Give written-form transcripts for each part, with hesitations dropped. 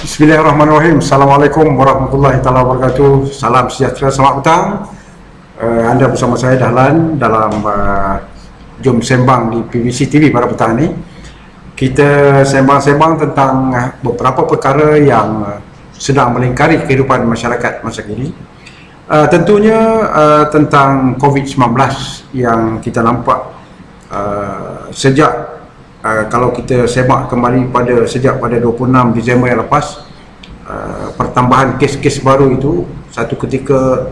Bismillahirrahmanirrahim. Assalamualaikum warahmatullahi taala wabarakatuh. Salam sejahtera, selamat petang. Anda bersama saya Dahlan dalam Jom Sembang di PVC TV pada petang ini. Kita sembang-sembang tentang beberapa perkara yang sedang melingkari kehidupan masyarakat masa kini. Tentunya tentang COVID-19 yang kita nampak sejak kalau kita semak kembali sejak pada 26 Disember yang lepas, pertambahan kes-kes baru itu satu ketika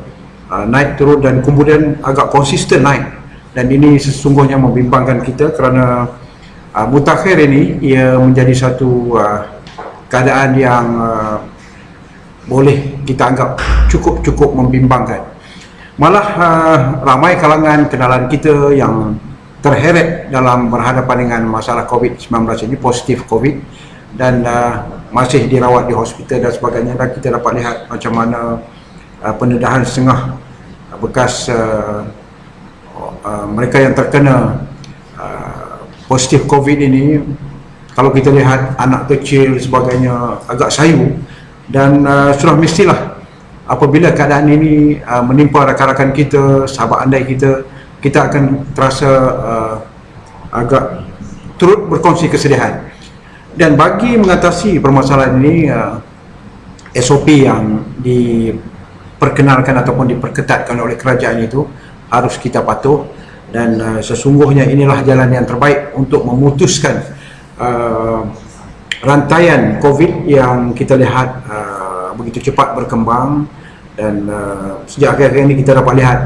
naik turun dan kemudian agak konsisten naik, dan ini sesungguhnya membimbangkan kita kerana mutakhir ini ia menjadi satu keadaan yang boleh kita anggap cukup membimbangkan. Malah ramai kalangan kenalan kita yang terheret dalam berhadapan dengan masalah COVID-19 ini, positif COVID, dan masih dirawat di hospital dan sebagainya. Dan kita dapat lihat macam mana pendedahan setengah bekas mereka yang terkena positif COVID ini. Kalau kita lihat anak kecil sebagainya agak sayu, dan sudah mestilah apabila keadaan ini menimpa rakan-rakan kita, sahabat andai kita akan terasa agak turut berkongsi kesedihan. Dan bagi mengatasi permasalahan ini, SOP yang diperkenalkan ataupun diperketatkan oleh kerajaan itu harus kita patuh, dan sesungguhnya inilah jalan yang terbaik untuk memutuskan rantaian COVID yang kita lihat begitu cepat berkembang. Dan sejak akhir-akhir ini kita dapat lihat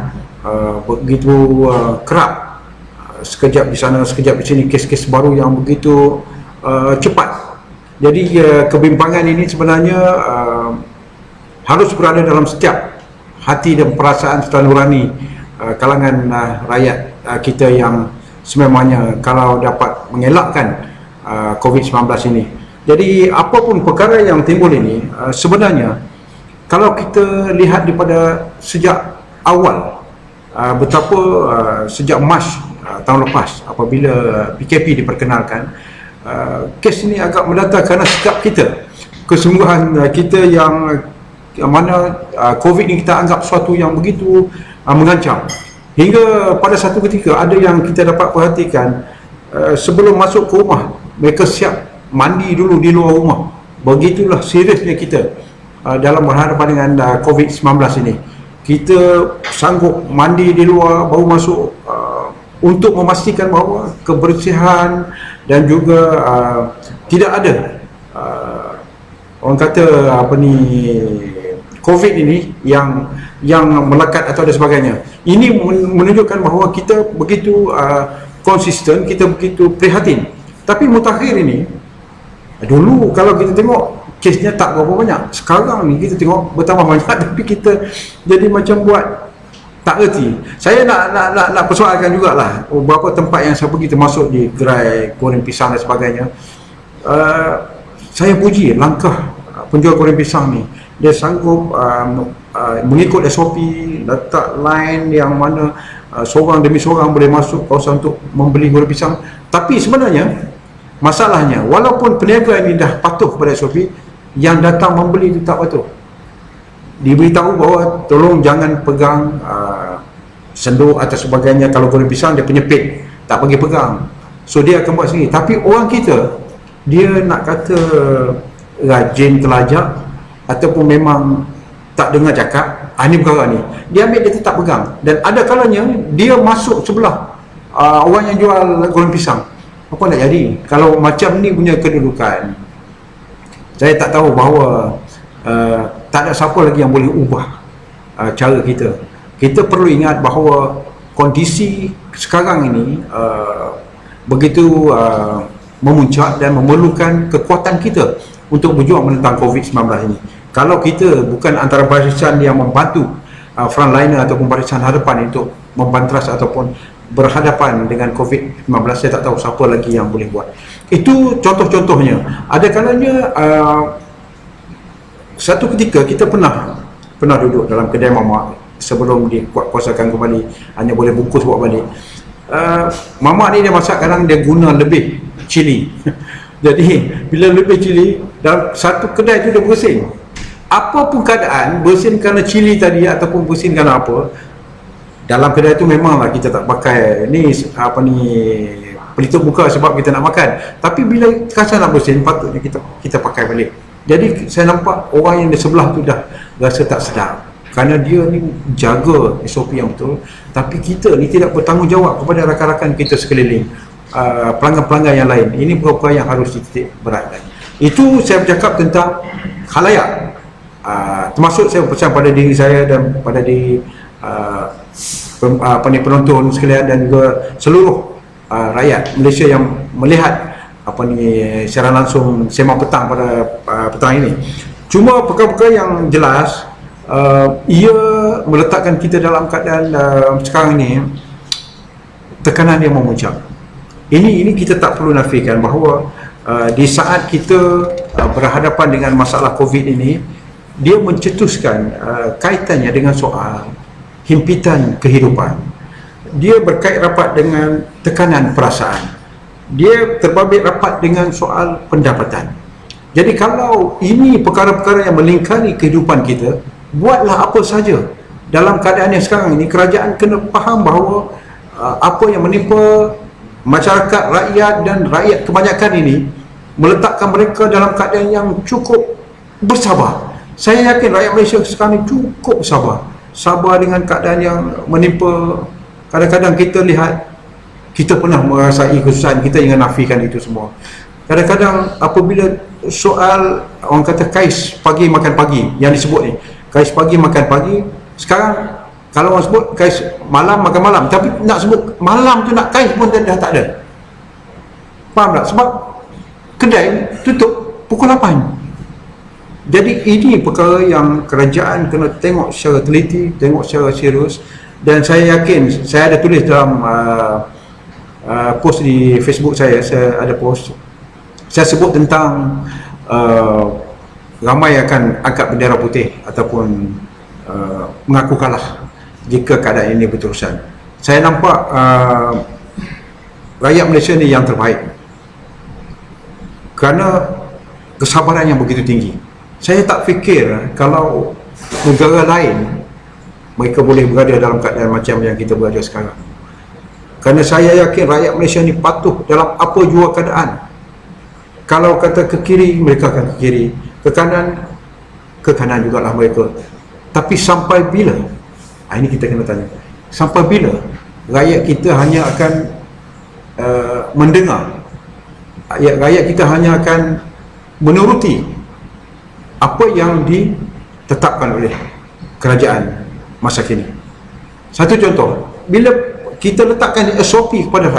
begitu kerap, sekejap di sana sekejap di sini, kes-kes baru yang begitu cepat. Jadi kebimbangan ini sebenarnya harus berada dalam setiap hati dan perasaan serta nurani kalangan rakyat kita yang sememangnya kalau dapat mengelakkan COVID-19 ini. Jadi apapun perkara yang timbul ini, sebenarnya kalau kita lihat daripada sejak awal, betapa sejak Mac tahun lepas apabila PKP diperkenalkan, kes ini agak mendata kerana sikap kita, kesungguhan kita yang mana COVID ini kita anggap sesuatu yang begitu mengancam. Hingga pada satu ketika ada yang kita dapat perhatikan, sebelum masuk ke rumah mereka siap mandi dulu di luar rumah. Begitulah seriusnya kita dalam berhadapan dengan COVID-19 ini. Kita sanggup mandi di luar baru masuk untuk memastikan bahawa kebersihan dan juga tidak ada orang kata COVID ini yang melekat atau ada sebagainya. Ini menunjukkan bahawa kita begitu konsisten, kita begitu prihatin. Tapi mutakhir ini, dulu kalau kita tengok kesnya tak berapa banyak, sekarang ni kita tengok bertambah banyak, tapi kita jadi macam buat tak erti. Saya nak persoalkan jugalah beberapa tempat yang saya pergi, termasuk di gerai goreng pisang dan sebagainya. Saya puji langkah penjual goreng pisang ni, dia sanggup mengikut SOP, letak line yang mana seorang demi seorang boleh masuk kawasan untuk membeli goreng pisang. Tapi sebenarnya masalahnya, walaupun peniaga ini dah patuh kepada SOP, yang datang membeli itu tak patuh. Diberitahu bahawa tolong jangan pegang senduk atau sebagainya. Kalau goreng pisang dia penyepit, tak bagi pegang, so dia akan buat sendiri. Tapi orang kita, dia nak kata rajin telajak ataupun memang tak dengar cakap, ini perkara ni dia ambil, dia tak pegang. Dan ada kalanya dia masuk sebelah orang yang jual goreng pisang. Apa nak jadi? Kalau macam ni punya kedudukan, saya tak tahu bahawa tak ada siapa lagi yang boleh ubah cara kita. Kita perlu ingat bahawa kondisi sekarang ini begitu memuncak dan memerlukan kekuatan kita untuk berjuang menentang COVID-19 ini. Kalau kita bukan antara barisan yang membantu frontliner ataupun barisan hadapan untuk membantras ataupun berhadapan dengan COVID-19, saya tak tahu siapa lagi yang boleh buat. Itu contoh-contohnya. Ada kalanya satu ketika kita pernah duduk dalam kedai mamak sebelum dikuatkuasakan kembali, hanya boleh bungkus bawa balik. Mamak ni dia masak, kadang dia guna lebih cili Jadi bila lebih cili, dalam satu kedai tu dia bersin. Apa pun keadaan, bersin kerana cili tadi ataupun bersin kerana apa, dalam kedai tu memanglah kita tak pakai ni apa ni pelitup muka sebab kita nak makan. Tapi bila kacang nak bersin, patutnya kita pakai balik. Jadi saya nampak orang yang di sebelah tu dah rasa tak sedap, kerana dia ni jaga SOP yang betul, tapi kita ni tidak bertanggungjawab kepada rakan-rakan kita sekeliling, pelanggan-pelanggan yang lain. Ini perkara yang harus dititik beratkan. Itu saya bercakap tentang khalayak, termasuk saya pesan pada diri saya dan pada diri penonton sekalian dan juga seluruh rakyat Malaysia yang melihat secara langsung sembang petang pada petang ini. Cuma perkara-perkara yang jelas, ia meletakkan kita dalam keadaan sekarang ini tekanan yang memuncak. Ini kita tak perlu nafikan bahawa di saat kita berhadapan dengan masalah COVID ini, dia mencetuskan kaitannya dengan soal himpitan kehidupan. Dia berkait rapat dengan tekanan perasaan. Dia terbabit rapat dengan soal pendapatan. Jadi kalau ini perkara-perkara yang melingkari kehidupan kita, buatlah apa saja. Dalam keadaan yang sekarang ini, kerajaan kena faham bahawa apa yang menimpa masyarakat, rakyat dan rakyat kebanyakan ini meletakkan mereka dalam keadaan yang cukup bersabar. Saya yakin rakyat Malaysia sekarang ini cukup sabar dengan keadaan yang menimpa. Kadang-kadang kita lihat, kita pernah merasai kesusahan, kita ingin nafikan itu semua. Kadang-kadang apabila soal orang kata kais pagi makan pagi yang disebut ni, kais pagi makan pagi, sekarang kalau orang sebut kais malam makan malam, tapi nak sebut malam tu nak kais pun dah tak ada. Faham tak? Sebab kedai tutup pukul 8. Jadi ini perkara yang kerajaan kena tengok secara teliti, tengok secara serius. Dan saya yakin, saya ada tulis dalam post di Facebook saya ada post, saya sebut tentang ramai akan angkat bendera putih ataupun mengaku kalah jika keadaan ini berterusan. Saya nampak rakyat Malaysia ni yang terbaik kerana kesabaran yang begitu tinggi. Saya tak fikir kalau negara lain mereka boleh berada dalam keadaan macam yang kita berada sekarang. Kerana saya yakin rakyat Malaysia ni patuh dalam apa jua keadaan. Kalau kata ke kiri, mereka akan ke kiri. Ke kanan jugalah mereka. Tapi sampai bila? Ini kita kena tanya. Sampai bila rakyat kita hanya akan mendengar? Rakyat kita hanya akan menuruti apa yang ditetapkan oleh kerajaan masa kini. Satu contoh, bila kita letakkan SOP kepada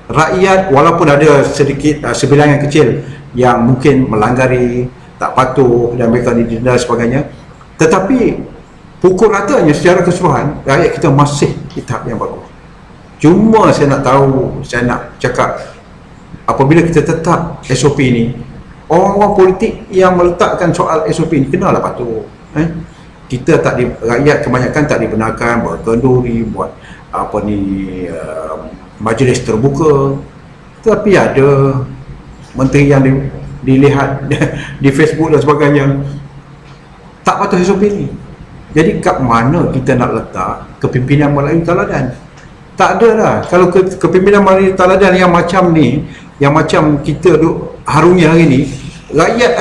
rakyat walaupun ada sedikit sebilangan kecil yang mungkin melanggar, tak patuh dan mereka didenda dan sebagainya, tetapi pukul ratanya secara keseluruhan rakyat kita masih di tahap yang bagus. Cuma saya nak cakap, apabila kita tetap SOP ini, orang-orang politik yang meletakkan soal SOP ini kenalah patuh. Kita rakyat kebanyakan tak dibenarkan buat kenduri, buat majlis terbuka. Tapi ada menteri yang dilihat di Facebook dan sebagainya tak patuh SOP ni. Jadi kat mana kita nak letak kepimpinan melalui teladan? Tak ada dah. Kalau kepimpinan melalui teladan yang macam ni, yang macam kita duk harungi hari ni, rakyat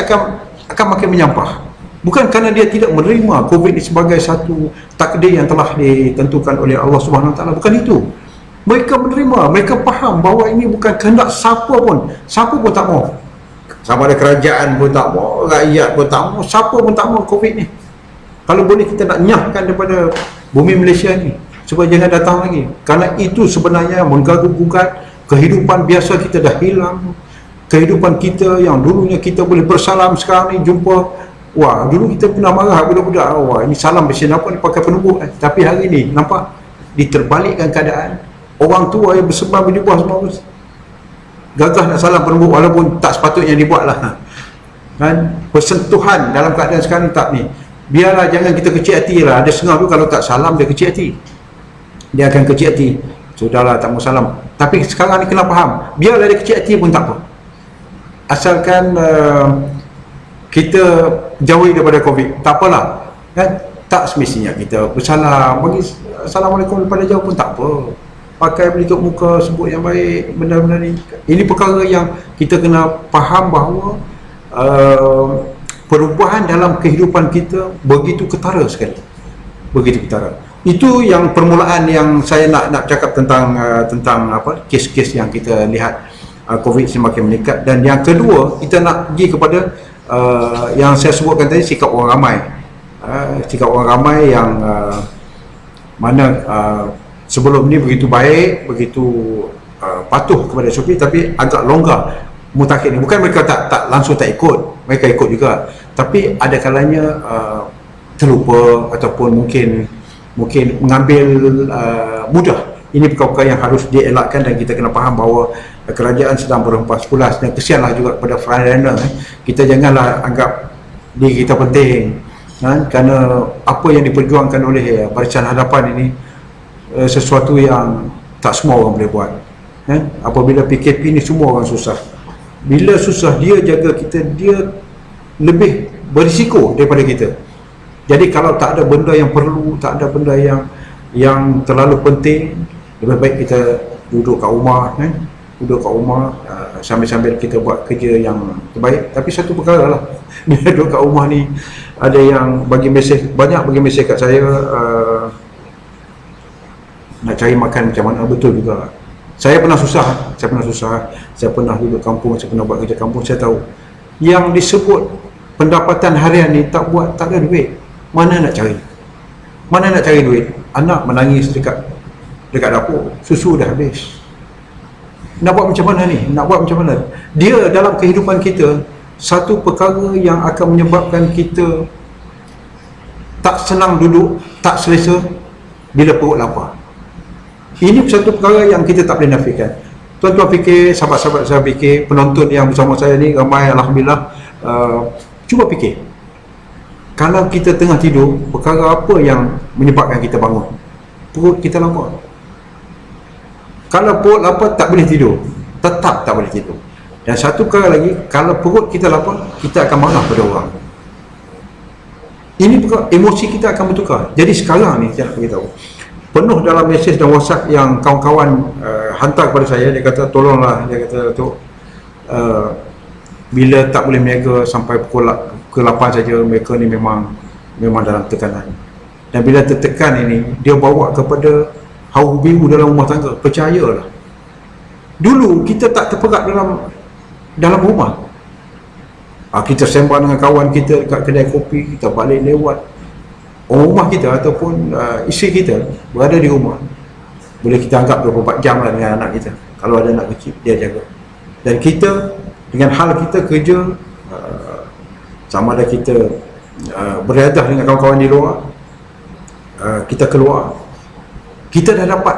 akan makin menyampah. Bukan kerana dia tidak menerima COVID ini sebagai satu takdir yang telah ditentukan oleh Allah Subhanahu Wa Taala. Bukan itu. Mereka menerima, mereka faham bahawa ini bukan kehendak siapa pun tak mau. Sama ada kerajaan pun tak mau, rakyat pun tak mau, siapa pun tak mau COVID ni. Kalau boleh kita nak nyahkan daripada bumi Malaysia ni supaya jangan datang lagi. Kerana itu sebenarnya mengganggu-gugat kehidupan biasa kita dah hilang. Kehidupan kita yang dulunya kita boleh bersalam, sekarang ni jumpa, wah, dulu kita pernah marah budak-budak, wah ini salam bersin apa ni pakai penumbuk. Tapi hari ni nampak diterbalikkan keadaan. Orang tua yang bersembang di bawah semua gagah nak salam penumbuk walaupun tak sepatutnya dibuat lah. Kan? Persentuhan dalam keadaan sekarang tak ni. Biarlah, jangan kita kecil hati lah. Ada setengah tu kalau tak salam dia kecil hati. Dia akan kecil hati. Sudahlah tak mau salam. Tapi sekarang ni kena faham, biarlah dia kecil hati pun tak apa. asalkan kita jauhi daripada COVID, tak apalah kan. Tak semestinya kita bersalam, bagi Assalamualaikum daripada jauh pun tak apa, pakai pelitup muka, sebut yang baik, benda-benda ni. Ini perkara yang kita kena faham bahawa perubahan dalam kehidupan kita begitu ketara sekali, begitu ketara. Itu yang permulaan yang saya nak cakap tentang apa, kes-kes yang kita lihat COVID semakin meningkat. Dan yang kedua, kita nak pergi kepada yang saya sebutkan tadi, sikap orang ramai. Sikap orang ramai yang mana sebelum ni begitu baik, begitu patuh kepada SOP, tapi agak longgar mutakhir ni. Bukan mereka tak langsung tak ikut, mereka ikut juga, tapi ada kalanya terlupa ataupun mungkin mengambil mudah. Ini perkara yang harus dielakkan, dan kita kena faham bahawa kerajaan sedang berhempas pulas, dan kesianlah juga kepada frontliner. Kita janganlah anggap diri kita penting kan, kerana apa yang diperjuangkan oleh Barisan Hadapan ini sesuatu yang tak semua orang boleh buat kan. Apabila PKP ni semua orang susah, bila susah dia jaga kita, dia lebih berisiko daripada kita. Jadi kalau tak ada benda yang perlu, tak ada benda yang terlalu penting, lebih baik kita duduk kat rumah kan, duduk kat rumah sambil-sambil kita buat kerja yang terbaik. Tapi satu perkara lah, bila duduk kat rumah ni, ada yang banyak bagi mesej kat saya, nak cari makan macam mana. Betul juga, saya pernah susah, saya pernah duduk kampung, saya pernah buat kerja kampung. Saya tahu yang disebut pendapatan harian ni tak ada duit. Mana nak cari duit? Anak menangis dekat dapur, susu dah habis. Nak buat macam mana ni? Dia dalam kehidupan kita, satu perkara yang akan menyebabkan kita tak senang duduk, tak selesa bila perut lapar. Ini satu perkara yang kita tak boleh nafikan. Tuan-tuan fikir, sahabat-sahabat saya fikir, penonton yang bersama saya ni ramai alhamdulillah, cuba fikir, kalau kita tengah tidur, perkara apa yang menyebabkan kita bangun? Perut kita lapar. Kalau perut lapar, tak boleh tidur, tetap tak boleh tidur. Dan satu perkara lagi, kalau perut kita lapar, kita akan marah pada orang. Ini perkara, emosi kita akan bertukar. Jadi sekarang ni saya nak beritahu, penuh dalam mesej dan WhatsApp yang kawan-kawan hantar kepada saya. Dia kata tolonglah, dia kata tu bila tak boleh berniaga sampai pukul 8 saja, mereka ni memang dalam tekanan. Dan bila tertekan ini, dia bawa kepada haus biru dalam rumah tangga. Percayalah, dulu kita tak terperak dalam rumah. Kita sembang dengan kawan kita kat kedai kopi, kita balik lewat, orang rumah kita ataupun isteri kita berada di rumah, boleh kita anggap 24 jam lah dengan anak kita. Kalau ada anak kecil, dia jaga. Dan kita dengan hal kita kerja, sama ada kita beriadah dengan kawan-kawan di luar, kita keluar, kita dah dapat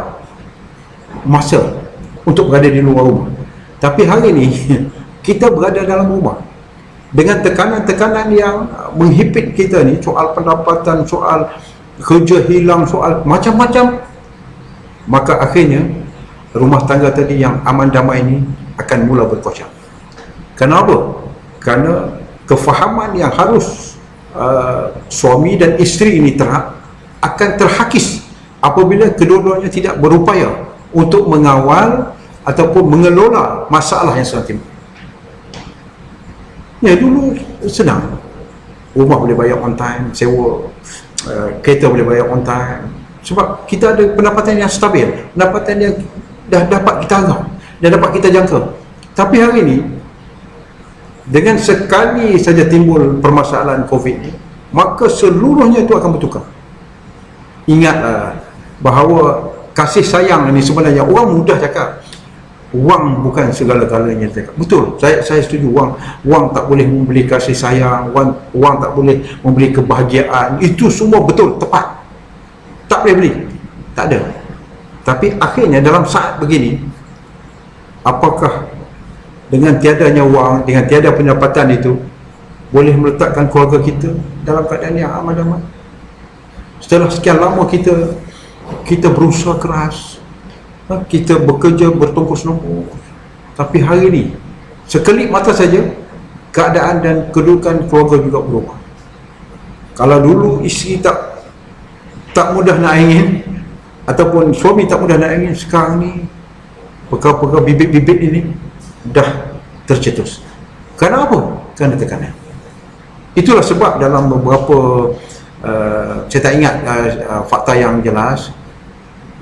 masa untuk berada di luar rumah. Tapi hari ni kita berada dalam rumah dengan tekanan-tekanan yang menghimpit kita ni, soal pendapatan, soal kerja hilang, soal macam-macam. Maka akhirnya rumah tangga tadi yang aman damai ini akan mula berkocak. Kenapa? Kerana kefahaman yang harus suami dan isteri ini akan terhakis apabila kedua-duanya tidak berupaya untuk mengawal ataupun mengelola masalah yang sedang timbul. Ya, dulu senang, rumah boleh bayar on time, sewa kereta boleh bayar on time, sebab kita ada pendapatan yang stabil, pendapatan yang dah dapat kita anggap, dah dapat kita jangka. Tapi hari ini, dengan sekali saja timbul permasalahan COVID ni, maka seluruhnya itu akan bertukar. Ingatlah bahawa kasih sayang ini sebenarnya, orang mudah cakap wang bukan segala-galanya. Betul, saya setuju, wang tak boleh membeli kasih sayang, wang tak boleh membeli kebahagiaan. Itu semua betul, tepat, tak boleh beli, tak ada. Tapi akhirnya dalam saat begini, apakah dengan tiadanya wang, dengan tiada pendapatan itu boleh meletakkan keluarga kita dalam keadaan yang aman damai? Setelah sekian lama kita berusaha keras, kita bekerja bertungkus lumus, tapi hari ini Sekelip mata saja keadaan dan kedudukan keluarga juga berubah. Kalau dulu isteri tak mudah nak ingin, ataupun suami tak mudah nak ingin, sekarang ni perkara-perkara bibit-bibit ini dah tercetus. Kerana apa? Kerana tekanan. Itulah sebab dalam beberapa saya tak ingat fakta yang jelas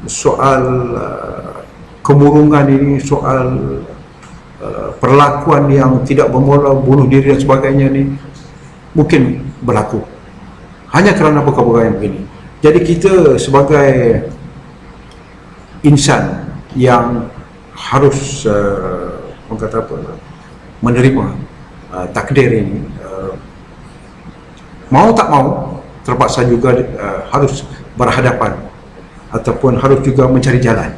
soal kemurungan ini, soal perlakuan yang tidak bermula, bunuh diri dan sebagainya ni mungkin berlaku hanya kerana perkara-perkara yang begini. Jadi kita sebagai insan yang harus kata apa, menerima takdir ini, mau tak mau terpaksa juga harus berhadapan ataupun harus juga mencari jalan.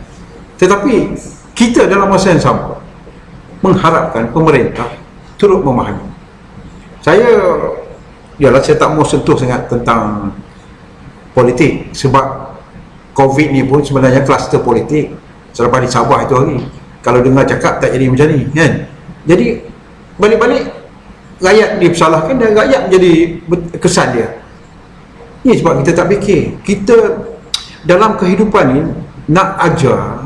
Tetapi kita dalam masa yang sama mengharapkan pemerintah turut memahami. Saya tak mau sentuh sangat tentang politik, sebab COVID ni pun sebenarnya kluster politik. Selepas di Sabah itu hari, kalau dengar cakap tak jadi macam ni kan. Jadi balik-balik rakyat dipersalahkan dan rakyat menjadi kesan dia. Ini sebab kita tak fikir. Kita dalam kehidupan ni nak ajar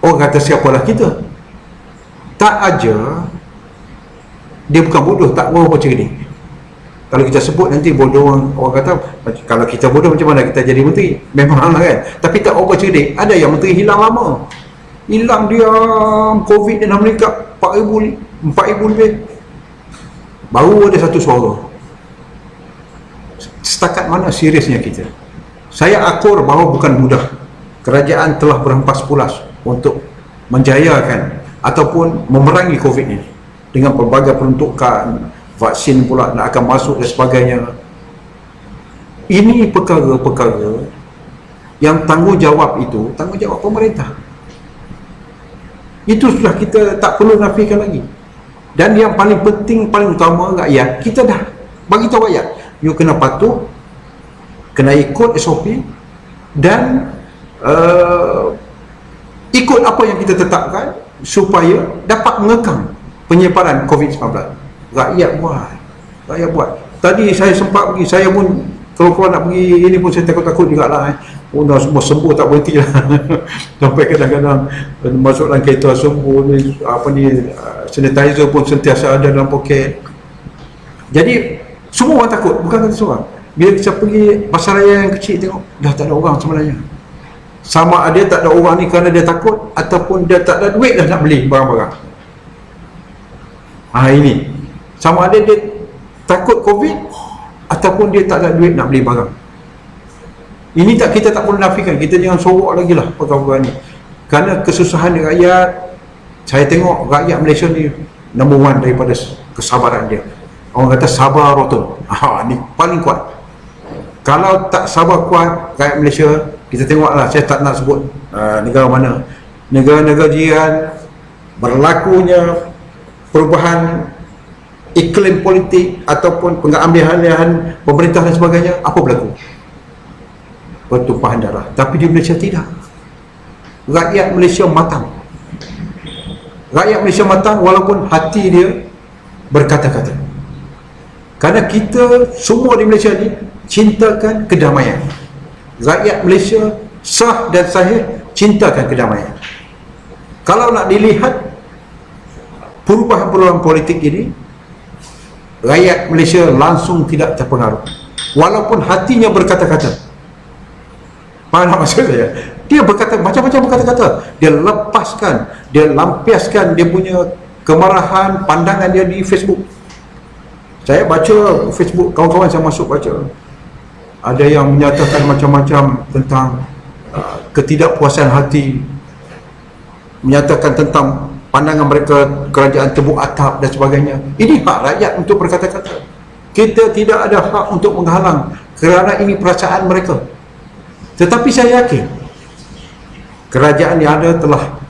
orang kata siapalah kita, tak ajar dia bukan bodoh, tak berapa cerdik. Kalau kita sebut nanti bodoh, orang kata kalau kita bodoh macam mana kita jadi menteri? Memang kan. Tapi tak berapa cerdik. Ada yang menteri hilang lama, hilang dia COVID dan meningkat 4,000 lebih, baru ada satu suara. Setakat mana seriusnya kita? Saya akur bahawa bukan mudah. Kerajaan telah berhempas pulas untuk menjayakan ataupun memerangi COVID ini dengan pelbagai peruntukan, vaksin pula nak akan masuk dan sebagainya. Ini perkara-perkara yang tanggungjawab itu tanggungjawab pemerintah. Itu sudah kita tak perlu nafikan lagi. Dan yang paling penting, paling utama, rakyat, kita dah bagi tahu rakyat, you kena patuh, kena ikut SOP dan ikut apa yang kita tetapkan supaya dapat mengekang penyebaran COVID-19. Rakyat buat. Tadi saya sempat pergi, saya pun kalau nak pergi ini pun saya takut-takut jugalah. Dah semua sembuh tak berhenti lah. Sampai kadang-kadang masuk dalam kereta sembuh ni, sanitizer pun sentiasa ada dalam poket. Jadi semua orang takut, bukan kata seorang. Bila kita pergi pasaraya yang kecil, tengok dah tak ada orang sebenarnya. Sama ada tak ada orang ni kerana dia takut ataupun dia tak ada duit dah nak beli barang-barang. Ini sama ada dia takut COVID ataupun dia tak ada duit nak beli barang. Ini kita tak perlu nafikan. Kita jangan sorok lagi lah perkara-perkara ni, kerana kesusahan rakyat. Saya tengok rakyat Malaysia ni number one daripada kesabaran dia. Orang kata sabar rotul. Ni paling kuat. Kalau tak sabar kuat rakyat Malaysia, kita tengoklah, saya tak nak sebut negara mana, negara-negara jiran, berlakunya perubahan iklim politik ataupun pengambilan pemerintah dan sebagainya, apa berlaku? Pertumpahan darah. Tapi di Malaysia tidak. Rakyat Malaysia matang. Rakyat Malaysia matang walaupun hati dia berkata-kata. Kerana kita semua di Malaysia ni cintakan kedamaian. Rakyat Malaysia sah dan sahih cintakan kedamaian. Kalau nak dilihat perubahan-perubahan politik ini, rakyat Malaysia langsung tidak terpengaruh walaupun hatinya berkata-kata. Faham maksud saya? Dia berkata macam-macam berkata-kata, dia lepaskan, dia lampiaskan dia punya kemarahan, pandangan dia di Facebook. Saya baca Facebook kawan-kawan saya masuk baca, ada yang menyatakan macam-macam tentang ketidakpuasan hati, menyatakan tentang pandangan mereka kerajaan tebuk atap dan sebagainya. Ini hak rakyat untuk berkata-kata. Kita tidak ada hak untuk menghalang kerana ini perasaan mereka. Tetapi saya yakin kerajaan yang ada telah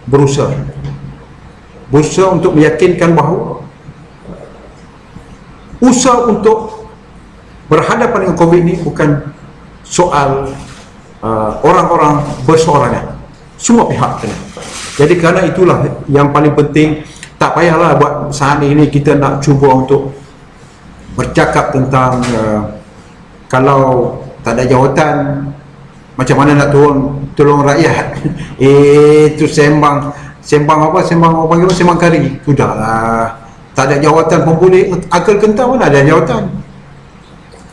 berusaha untuk meyakinkan bahawa usaha untuk berhadapan dengan COVID ini bukan soal orang-orang berseorangan. semua pihak kena. Jadi kerana itulah yang paling penting. Tak payahlah buat saat ini kita nak cuba untuk bercakap tentang kalau tak ada jawatan macam mana nak tolong rakyat. Itu sembang apa, sembang apa panggil, sembang kari. Sudahlah, tak ada jawatan pun boleh. Akal kentang mana ada jawatan,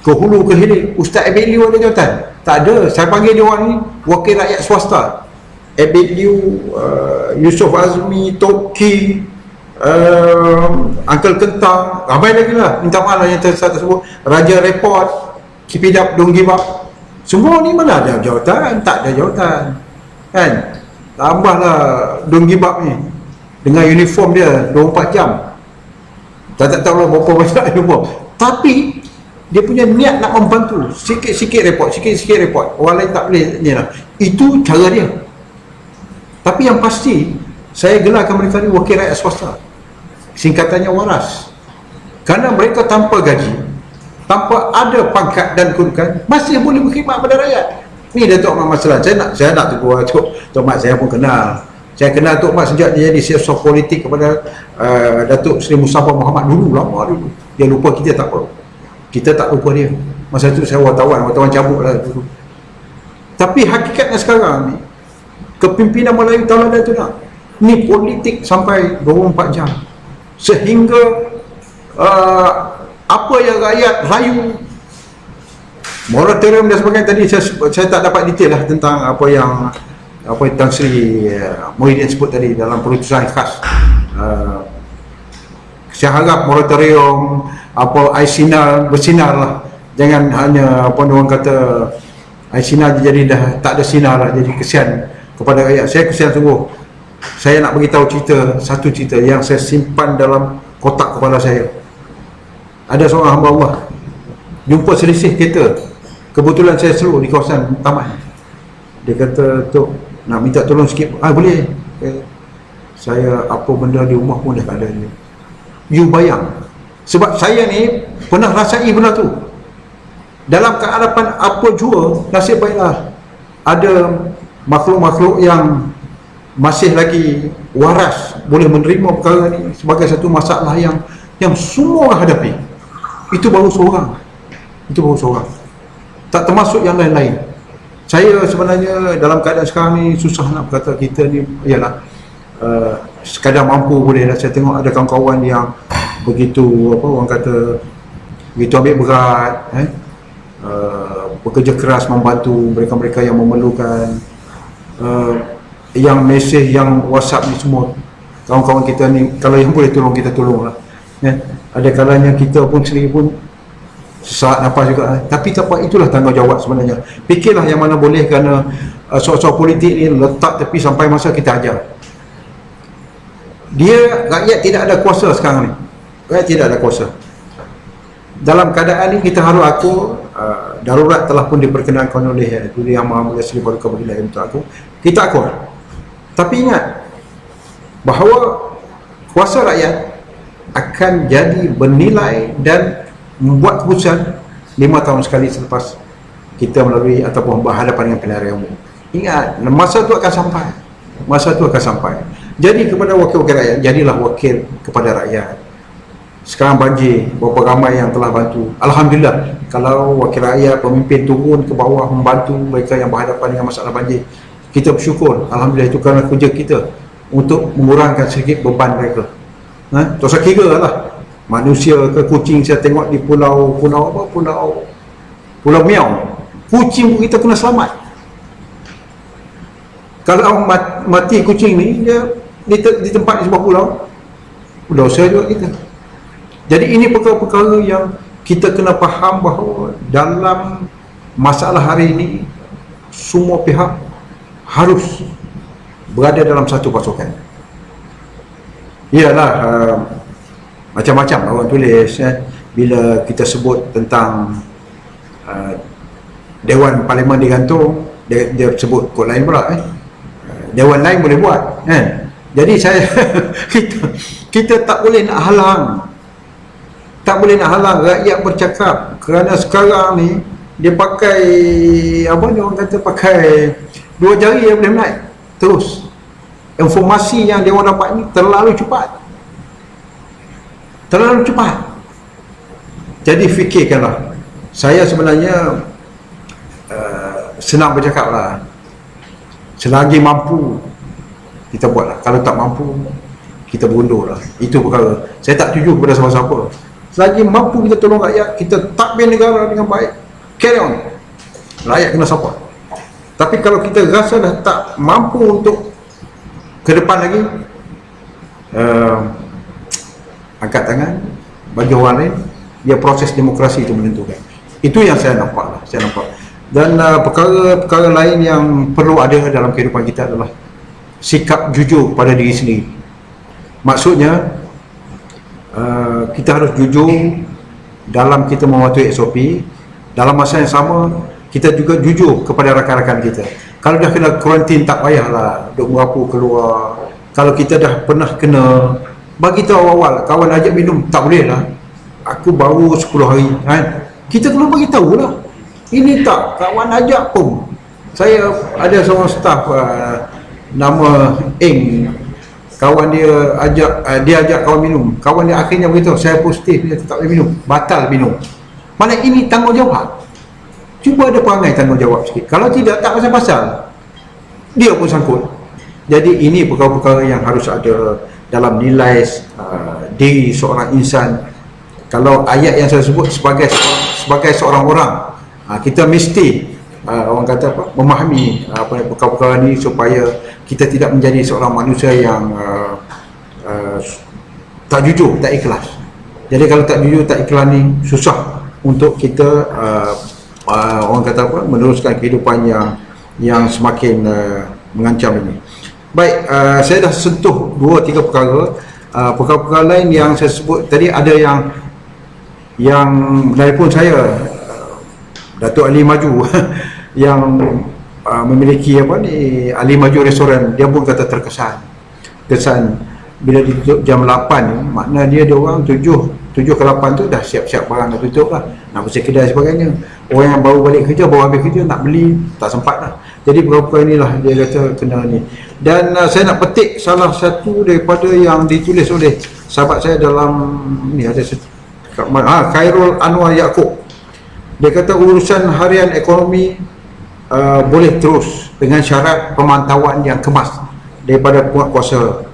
ke hulu ke hilir. Ustaz Abid Liu ada jawatan? Tak ada. Saya panggil dia orang ni wakil rakyat swasta. Abid Liu, Yusof Azmi, Toki, Uncle Kentang, ramai lagi lah, minta maaf lah yang saya tersebut, Raja Report, Keep It Up, Don't Give Up. Semua ni mana ada jawatan? Tak ada jawatan, kan? Tambahlah Don't Give Up ni dengan uniform dia 24 jam. Tak tahu lah berapa banyak uniform, tapi dia punya niat nak membantu. Sikit-sikit report, sikit-sikit report. Orang lain tak boleh ni lah. Itu cara dia. Tapi yang pasti, saya gelarkan mereka ni wakil rakyat swasta, singkatannya waras. Kerana mereka tanpa gaji, tanpa ada pangkat dan kedudukan, masih boleh berkhidmat pada rakyat. Ni Datuk Mat Maslan. Saya nak tegur Tok Mat, saya pun kenal. Saya kenal Tok Mat sejak dia jadi siasat politik kepada Datuk Seri Mustafa Muhammad dulu, lama dulu. Dia lupa kita tak apa. Kita tak lupa dia. Masa tu saya wartawan cabut lah dulu. Tapi hakikatnya sekarang ni, kepimpinan Melayu Tauladan tu nak, ni politik sampai 24 jam. Sehingga apa yang rakyat rayu, moratorium dan sebagainya, tadi saya tak dapat detail lah tentang apa yang Tan Sri Muhyiddin sebut tadi dalam perutusan khas. Saya harap moratorium apa bersinar lah, jangan hanya apa orang kata sinar jadi dah tak ada sinar lah, jadi kesian kepada rakyat. Saya kesian sungguh. Saya nak beritahu satu cerita yang saya simpan dalam kotak kepala saya. Ada seorang hamba Allah jumpa selisih kereta, kebetulan saya selalu di kawasan taman. Dia kata, "Tok, nak minta tolong sikit." Boleh. Saya apa benda di rumah pun dah tak ada. You bayang, sebab saya ni pernah rasai benda tu. Dalam keadapan apa jua, nasib baiklah ada makhluk-makhluk yang masih lagi waras boleh menerima perkara ni sebagai satu masalah yang semua orang hadapi. Itu baru seorang. Tak termasuk yang lain-lain. Saya sebenarnya dalam keadaan sekarang ni susah nak berkata kita ni ialah sekadar mampu boleh lah. Saya tengok ada kawan-kawan yang begitu orang kata begitu ambil berat, bekerja keras membantu mereka-mereka yang memerlukan, yang mesej, yang WhatsApp ni semua. Kawan-kawan kita ni kalau yang boleh tolong kita tolonglah. Ada kalanya kita pun sendiri pun sesak nafas juga, tapi tak apa, itulah tanggungjawab sebenarnya. Fikirlah yang mana boleh, kerana soal-soal politik ni letak tepi sampai masa kita ajar. Rakyat tidak ada kuasa sekarang ni. Rakyat tidak ada kuasa. Dalam keadaan ni kita harus akur, darurat telah pun diperkenankan oleh Yang Maha Mulia Sri Baduka Baginda untuk aku. Kita akur. Tapi ingat bahawa kuasa rakyat akan jadi bernilai dan membuat keputusan 5 tahun sekali selepas kita melalui ataupun berhadapan dengan pilihan raya umum. Ingat, masa itu akan sampai. Jadi kepada wakil-wakil rakyat, jadilah wakil kepada rakyat. Sekarang banjir, berapa ramai yang telah bantu. Alhamdulillah, kalau wakil rakyat, pemimpin turun ke bawah membantu mereka yang berhadapan dengan masalah banjir, kita bersyukur. Alhamdulillah, itu kerana kerja kita untuk mengurangkan sedikit beban mereka. Tak usah kira lah, manusia ke kucing. Saya tengok di pulau Miau, kucing pun kita kena selamat. Kalau mati kucing ni, dia di tempat di sebuah pulau saya juga kita. Jadi ini perkara-perkara yang kita kena faham bahawa dalam masalah hari ini semua pihak harus berada dalam satu pasukan. Iyalah, macam-macam orang tulis bila kita sebut tentang Dewan Parlimen digantung, dia sebut kod lain pula, Dewan lain boleh buat, kan? Jadi kita tak boleh nak halang rakyat bercakap, kerana sekarang ni dia pakai apa ni orang kata, pakai 2 jari yang boleh menaik. terus. Informasi yang dia orang dapat ni terlalu cepat. Terlalu cepat. Jadi fikirkanlah. Saya sebenarnya senang bercakap lah. Selagi mampu kita buat lah. Kalau tak mampu kita berundur lah. Itu perkara. Saya tak tuju kepada siapa-siapa. Selagi mampu kita tolong rakyat, kita takbir negara dengan baik, carry on. Rakyat kena support. Tapi kalau kita rasa dah tak mampu untuk ke depan lagi, angkat tangan, bagi orang lain, dia proses demokrasi itu menentukan. Itu yang saya nampak lah, saya nampak. Dan perkara-perkara lain yang perlu ada dalam kehidupan kita adalah sikap jujur pada diri sendiri. Maksudnya kita harus jujur dalam kita mematuhi SOP. Dalam masa yang sama kita juga jujur kepada rakan-rakan kita. Kalau dah kena kuarantin tak payahlah duk merapu keluar. Kalau kita dah pernah kena, bagi tahu awal, kawan ajak minum tak boleh lah, aku baru 10 hari kan. Kita kena bagi tahu lah. Ini tak, kawan ajak pun. Saya ada seorang staff nama Eng, kawan dia ajak kawan minum, kawan dia akhirnya beritahu saya positif, dia tak boleh minum, batal minum. Mana ini tanggungjawab. Cuba ada perangai tanggungjawab sikit. Kalau tidak, tak pasal-pasal, dia pun sangkut. Jadi ini perkara-perkara yang harus ada dalam nilai diri seorang insan. Kalau ayat yang saya sebut sebagai seorang orang, kita mesti orang kata apa, memahami perkara-perkara ni supaya kita tidak menjadi seorang manusia yang tak jujur, tak ikhlas. Jadi kalau tak jujur, tak ikhlas ni susah untuk kita orang kata apa, meneruskan kehidupan yang semakin mengancam ini. Baik, saya dah sentuh 2-3 perkara. Perkara-perkara lain yang saya sebut tadi, ada yang telefon saya, Datuk Ali Maju yang memiliki apa ni, Ali Maju Restoran, dia pun kata terkesan bila ditutup jam 8 ni, makna dia orang 7 ke 8 tu dah siap-siap barang dah tutup lah, nak bersih kedai sebagainya. Orang yang baru balik kerja, baru habis kerja, nak beli tak sempat lah. Jadi perkara inilah dia kata kena ni. Dan saya nak petik salah satu daripada yang ditulis oleh sahabat saya dalam ni, ada Khairul Anwar Yaakob. Dia kata urusan harian ekonomi boleh terus dengan syarat pemantauan yang kemas daripada penguatkuasa.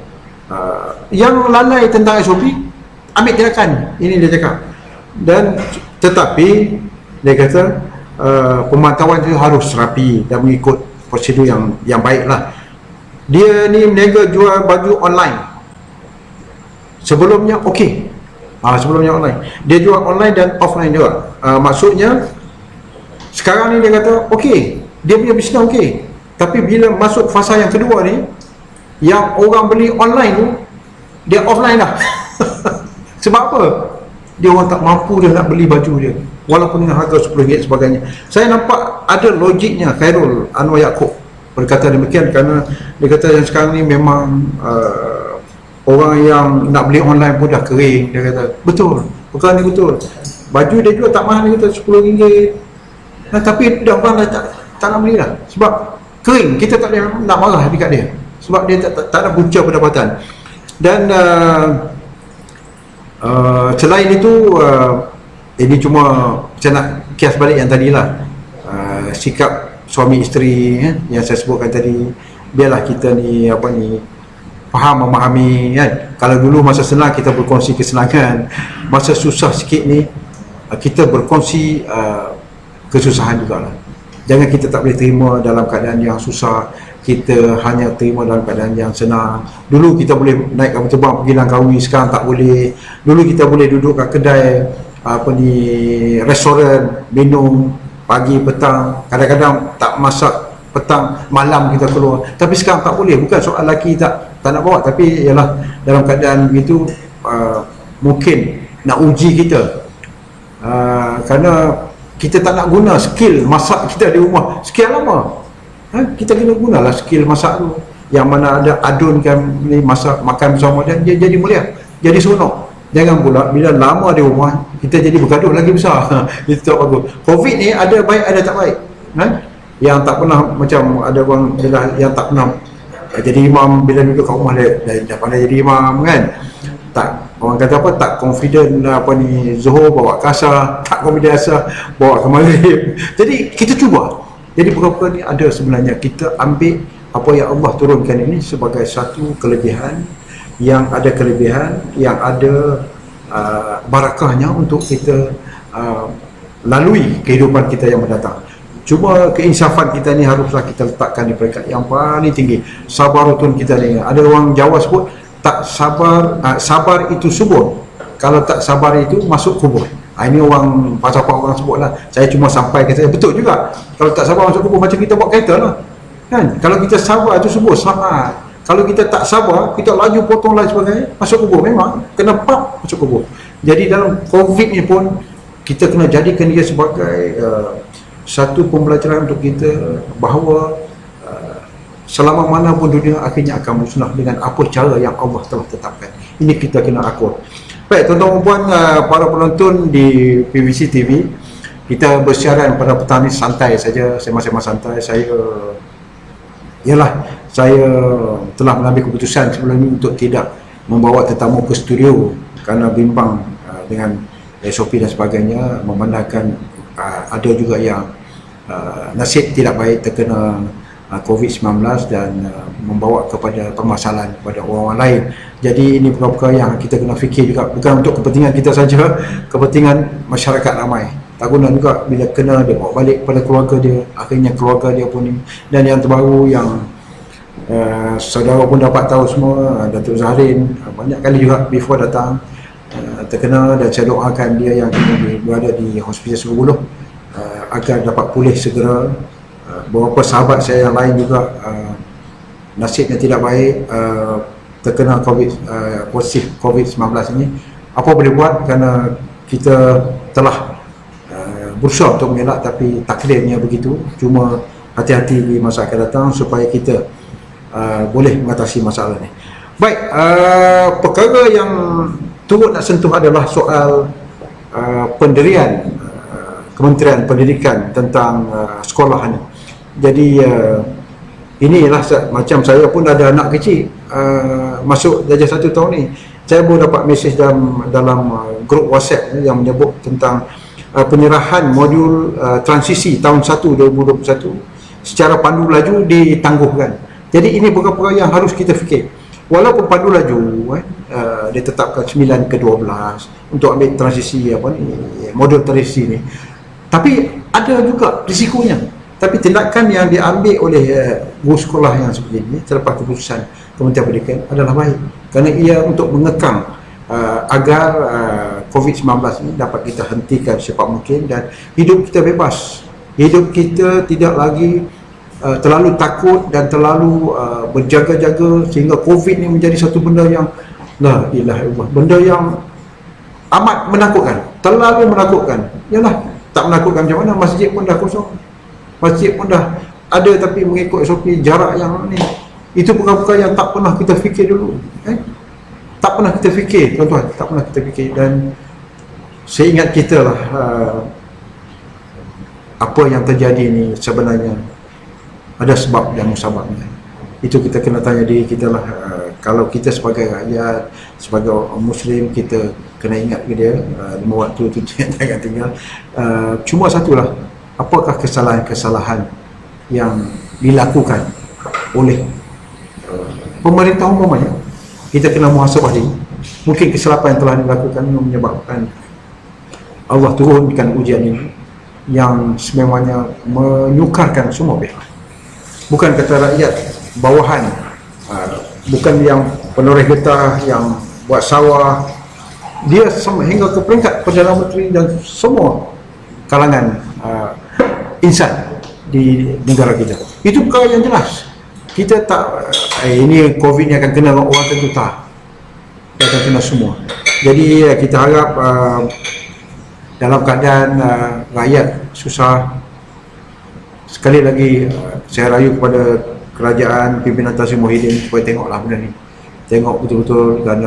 Yang lalai tentang SOP, ambil tindakan. Ini dia cakap. Dan tetapi dia kata pemantauan itu harus rapi dan mengikut prosedur yang baiklah. Dia ni meniaga jual baju online. Sebelumnya okey. Sebelumnya online. Dia jual online dan offline juga. Maksudnya sekarang ni dia kata okey, dia punya bisnes okey. Tapi bila masuk fasa yang kedua ni, yang orang beli online tu, dia offline dah. Sebab apa? Dia orang tak mampu dah nak beli baju dia, walaupun dengan harga RM10 sebagainya. Saya nampak ada logiknya Khairul Anwar Yaakob berkata demikian, kerana dia kata yang sekarang ni memang orang yang nak beli online pun dah kering. Dia kata betul, perkara ni betul. Baju dia jual tak mahal, dia kata RM10. Tapi dah orang dah tak nak beli dah, sebab kering. Kita tak boleh nak marah dekat dia, sebab dia tak ada punca pendapatan. Dan selain itu, ini cuma saya nak kias balik yang tadilah, sikap suami isteri yang saya sebutkan tadi. Biarlah kita ni faham, memahami kan. Kalau dulu masa senang kita berkongsi kesenangan, masa susah sikit ni kita berkongsi kesusahan jugalah. Jangan kita tak boleh terima dalam keadaan yang susah, kita hanya terima dalam keadaan yang senang. Dulu kita boleh naik kapal terbang pergi Langkawi, sekarang tak boleh. Dulu kita boleh duduk kat kedai restoran, minum pagi petang, kadang-kadang tak masak petang, malam kita keluar. Tapi sekarang tak boleh. Bukan soal lelaki tak nak bawa, tapi ialah dalam keadaan begitu mungkin nak uji kita, kerana kita tak nak guna skill masak kita di rumah sekian lama. Kita kena gunalah skill masak tu, yang mana ada adunkan ni, masak makan bersama, dan dia jadi mulia, jadi seronok. Jangan pula bila lama di rumah kita jadi bergaduh lagi besar. Itu tak bagus. Covid ni ada baik ada tak baik. Yang tak pernah, macam ada orang yang tak pernah jadi imam bila duduk kat rumah dah pandai jadi imam kan. Tak, orang kata apa, tak confident apa ni, Zuhur bawa ke asar, tak confident asar bawa ke maghrib. Jadi kita cuba. Jadi perkara ni ada sebenarnya, kita ambil apa yang Allah turunkan ini sebagai satu kelebihan, yang ada kelebihan, yang ada barakahnya untuk kita lalui kehidupan kita yang mendatang. Cuma keinsafan kita ni haruslah kita letakkan di peringkat yang paling tinggi. Sabarutun kita ni, ada orang Jawa sebut tak sabar, sabar itu subur, kalau tak sabar itu masuk kubur. Ini orang pasal-pasal orang sebut lah, saya cuma sampai ke saya, betul juga. Kalau tak sabar masuk kubur, macam kita bawa kereta lah kan. Kalau kita sabar itu subur, selamat. Kalau kita tak sabar, kita laju potong lain sebagainya, masuk kubur. Memang kena pap, masuk kubur. Jadi dalam COVID ni pun kita kena jadikan dia sebagai satu pembelajaran untuk kita, bahawa selama mana pun dunia akhirnya akan musnah dengan apa cara yang Allah telah tetapkan. Ini kita kena akur. Baik, tuan-tuan dan puan, para penonton di PVC TV, kita bersiaran pada petang ni santai saja, sema-sema santai. Saya telah mengambil keputusan sebelum ini untuk tidak membawa tetamu ke studio kerana bimbang dengan SOP dan sebagainya, memandangkan ada juga yang nasib tidak baik terkena COVID-19 dan membawa kepada permasalahan kepada orang lain. Jadi ini perkara yang kita kena fikir juga, bukan untuk kepentingan kita saja, kepentingan masyarakat ramai. Tak guna juga bila kena dia bawa balik kepada keluarga dia, akhirnya keluarga dia pun ni. Dan yang terbaru yang saudara pun dapat tahu semua, Datuk Zahrin banyak kali juga before datang terkena, dan saya doakan dia yang berada di Hospital Suku agar dapat pulih segera. Beberapa sahabat saya yang lain juga nasibnya tidak baik, terkena positif COVID-19 ini. Apa boleh buat, kerana kita telah berusaha untuk mengelak, tapi takdirnya begitu. Cuma hati-hati di masa akan datang supaya kita boleh mengatasi masalah ini. Baik, perkara yang turut nak sentuh adalah soal pendirian Kementerian Pendidikan tentang sekolah ini. Jadi inilah macam saya pun ada anak kecil masuk darjah 1 tahun ni. Saya pun dapat mesej dalam grup WhatsApp yang menyebut tentang penyerahan modul transisi tahun 1 2021 secara pandu laju ditangguhkan. Jadi ini perkara yang harus kita fikir. Walaupun pandu laju dia tetapkan 9 ke 12 untuk ambil transisi modul transisi ni, tapi ada juga risikonya. Tapi tindakan yang diambil oleh guru sekolah yang seperti ini terlepas keputusan Kementerian Pendidikan adalah baik, kerana ia untuk mengekang agar COVID-19 ini dapat kita hentikan secepat mungkin, dan hidup kita bebas, hidup kita tidak lagi terlalu takut dan terlalu berjaga-jaga, sehingga COVID ni menjadi satu benda yang la ilaha illallah, benda yang amat menakutkan, terlalu menakutkan. Yalah, tak menakutkan macam mana, masjid pun dah kosong, masjid pun dah ada tapi mengikut SOP jarak yang ni. Itu perkara-perkara yang tak pernah kita fikir dulu, tak pernah kita fikir, tuan-tuan, tak pernah kita fikir. Dan saya ingat kita lah, apa yang terjadi ni sebenarnya ada sebab dan musababnya. Itu kita kena tanya diri kita lah. Kalau kita sebagai rakyat, sebagai orang Muslim, kita kena ingat ke dia 5 waktu tu jangan tinggal. Cuma satulah, apakah kesalahan-kesalahan yang dilakukan oleh pemerintah umumnya. Kita kena muhasabah diri. Mungkin kesilapan yang telah dilakukan menyebabkan Allah turunkan ujian ini yang sememangnya menyukarkan semua pihak. Bukan kata rakyat bawahan, bukan yang penoreh getah, yang buat sawah, dia hingga ke peringkat Perdana Menteri dan semua kalangan insan di negara kita. Itu perkara yang jelas. Kita tak ini COVID ni akan kena orang tentu, tak, dia akan kena semua. Jadi kita harap dalam keadaan rakyat susah, sekali lagi saya rayu kepada kerajaan, pimpinan Tan Sri Muhyiddin supaya tengoklah benda ni, tengok betul-betul. Dan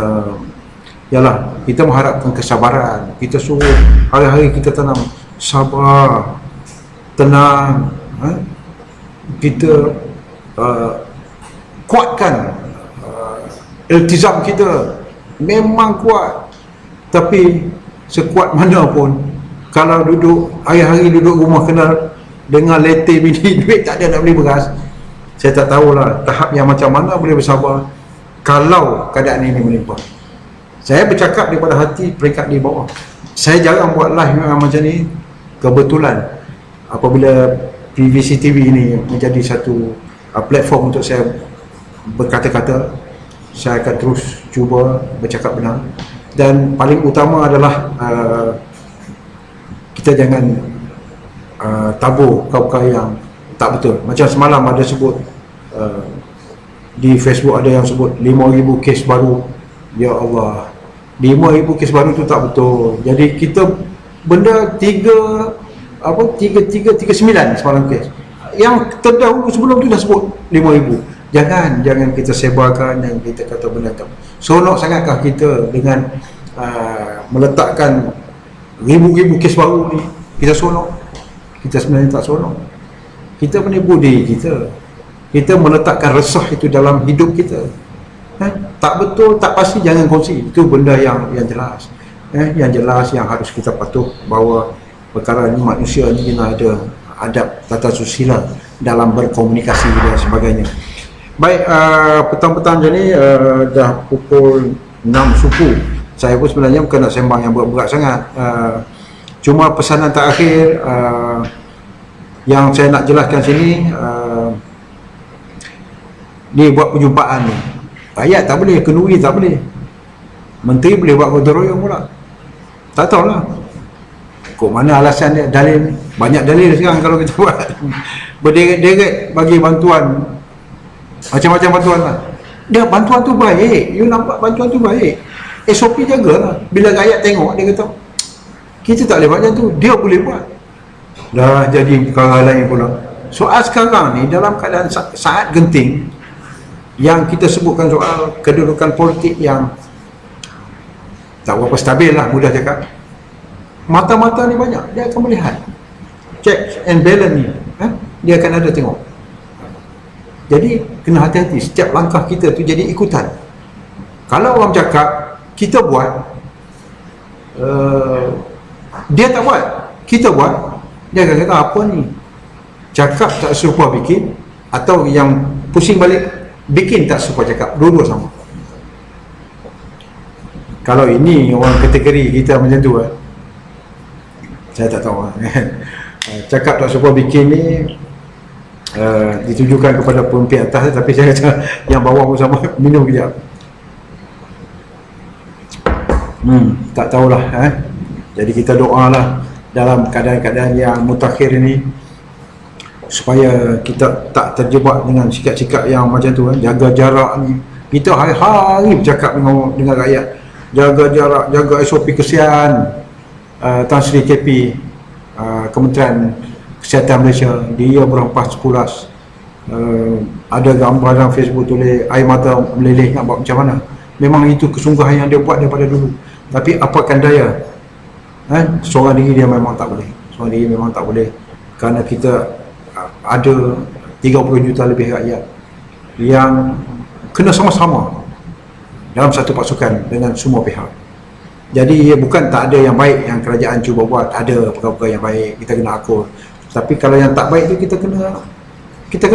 yalah, kita mengharapkan kesabaran. Kita suruh hari-hari kita tanam sabar, tenang, kita kuatkan iltizam kita, memang kuat. Tapi sekuat mana pun, kalau duduk hari-hari duduk rumah kena dengan letih bini duit tak ada nak beli beras, saya tak tahulah tahap yang macam mana boleh bersabar kalau keadaan ini menimpa. Saya bercakap daripada hati, peringkat di bawah. Saya jarang buat live macam ni. Kebetulan apabila PVC TV ini menjadi satu platform untuk saya berkata-kata, saya akan terus cuba bercakap benar. Dan paling utama adalah kita jangan tabur perkara yang tak betul. Macam semalam ada sebut di Facebook, ada yang sebut 5,000 kes baru. Ya Allah, 5,000 kes baru tu tak betul. Jadi kita benda 39 semalam kes. Yang terdahulu sebelum tu dah sebut 5,000. Jangan kita sebarkan yang kita kata benda tak. Seronok sangatkah kita dengan meletakkan ribu-ribu kes baru ni? Kita seronok? Kita sebenarnya tak seronok. Kita menipu diri kita. Kita meletakkan resah itu dalam hidup kita. Tak betul, tak pasti, jangan kongsi. Itu benda yang jelas. Yang jelas, yang harus kita patuh bahawa perkara ni, manusia ni kena ada adab tata susila dalam berkomunikasi dan sebagainya. Baik, petang-petang je ni dah pukul 6 suku. Saya pun sebenarnya bukan nak sembang yang berat-berat sangat. Cuma pesanan terakhir yang saya nak jelaskan sini, ni buat perjumpaan ni, rakyat tak boleh, kenduri tak boleh, menteri boleh buat gotong royong pula. Tak tahulah kok mana alasan dia. Dalil, banyak dalil sekarang kalau kita buat berderet-deret bagi bantuan, macam-macam bantuan lah. Dia bantuan tu baik, you nampak bantuan tu baik, SOP jagalah. Bila rakyat tengok, dia kata kita tak boleh buat macam tu, dia boleh buat. Dah jadi perkara lain pula. Soal sekarang ni dalam keadaan saat genting, yang kita sebutkan soal kedudukan politik yang tak berapa stabil lah, mudah cakap. Mata-mata ni banyak, dia akan melihat check and balance ni, dia akan ada tengok. Jadi kena hati-hati, setiap langkah kita tu jadi ikutan. Kalau orang cakap kita buat, dia tak buat, kita buat, dia akan kata apa ni, cakap tak serupa bikin, atau yang pusing balik, bikin tak serupa cakap, dua-dua sama. Kalau ini orang kategori kita macam tu, saya tak tahu. Cakap tak serupa bikin ni ditujukan kepada pemimpin atas, tapi saya kata yang bawah pun sama. Minum kejap. Tak tahulah. Jadi kita doalah dalam keadaan-keadaan yang mutakhir ini, supaya kita tak terjebak dengan sikap-sikap yang macam tu. Jaga jarak ni, kita hari-hari bercakap dengan rakyat, jaga jarak, jaga SOP kesian. Tan Sri KP, Kementerian Kesihatan Malaysia, dia berempas 10. Ada gambar dalam Facebook tulis air mata meleleh, nak buat macam mana. Memang itu kesungguhan yang dia buat daripada dulu. Tapi apakan daya, seorang diri dia memang tak boleh. Seorang diri memang tak boleh. Kerana kita ada 30 juta lebih rakyat yang kena sama-sama dalam satu pasukan dengan semua pihak. Jadi bukan tak ada yang baik yang kerajaan cuba buat, ada perkara-perkara yang baik, kita kena akur. Tapi kalau yang tak baik tu kita kena